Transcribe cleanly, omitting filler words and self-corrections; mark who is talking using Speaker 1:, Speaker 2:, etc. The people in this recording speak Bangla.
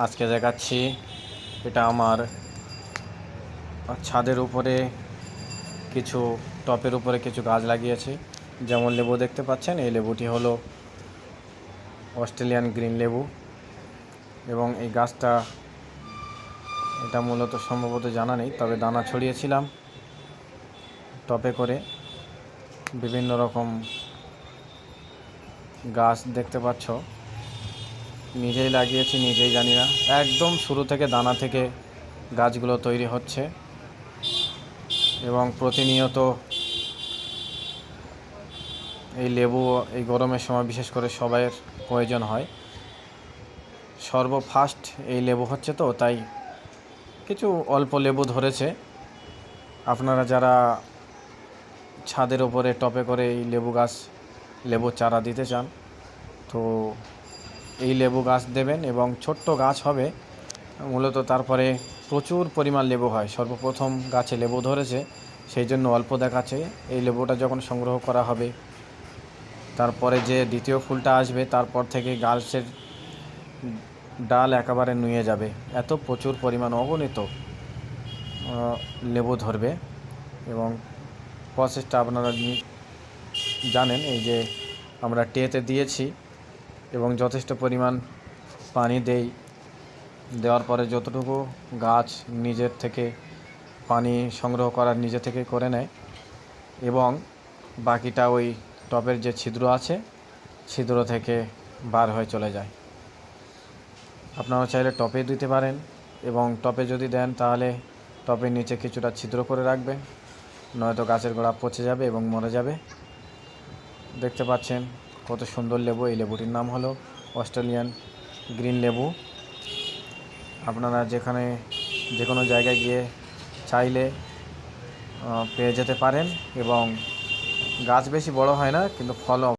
Speaker 1: আজকে দেখাচ্ছি এটা আমার ছাদের উপরে কিছু টপের উপরে কিছু গাছ লাগিয়েছি। যেমন লেবু দেখতে পাচ্ছেন, এই লেবুটি হলো অস্ট্রেলিয়ান গ্রিন লেবু এবং এই গাছটা এটা মূলত সম্ভবত জানা নেই, তবে দানা ছড়িয়েছিলাম টপে করে। বিভিন্ন রকম গাছ দেখতে পাচ্ছ, নিজেই লাগিয়েছি, নিজেই জানি না। একদম শুরু থেকে দানা থেকে গাছগুলো তৈরি হচ্ছে এবং প্রতিনিয়ত এই লেবু এই গরমের সময় বিশেষ করে সবাইয়ের প্রয়োজন হয়। সর্বফার্স্ট এই লেবু হচ্ছে, তো তাই কিছু অল্প লেবু ধরেছে। আপনারা যারা ছাদের ওপরে টপে করে এই লেবু চারা দিতে চান, তো এই লেবু গাছ দেবেন এবং ছোট্ট গাছ হবে মূলত। তারপরে প্রচুর পরিমাণ লেবু হয়। সর্বপ্রথম গাছে লেবু ধরেছে, সেই জন্য অল্প দেখাচ্ছে। এই লেবুটা যখন সংগ্রহ করা হবে, তারপরে যে দ্বিতীয় ফুলটা আসবে, তারপর থেকে গাছের ডাল একেবারে নুয়ে যাবে। এত প্রচুর পরিমাণ অগণিত লেবু ধরবে। এবং প্রসেসটা আপনারা জানেন, এই যে আমরা টেতে দিয়েছি এবং যথেষ্ট পরিমাণ পানি দেওয়ার পরে যতটুকু গাছ নিজের থেকে পানি সংগ্রহ করার নিজে থেকে করে নেয় এবং বাকিটা ওই টবের যে ছিদ্র আছে, ছিদ্র থেকে বার হয়ে চলে যায়। আপনারা চাইলে টপে দিতে পারেন এবং টপে যদি দেন তাহলে টপের নিচে কিছুটা ছিদ্র করে রাখবেন, নয়তো গাছের গোড়া পচে যাবে এবং মরে যাবে। দেখতে পাচ্ছেন কত সুন্দর লেবু। এই লেবুটির নাম হলো অস্ট্রেলিয়ান গ্রিন লেবু। আপনারা যে কোনো জায়গায় গিয়ে চাইলে পেয়ে যেতে পারেন এবং গাছ বেশি বড় হয় না, কিন্তু ফলও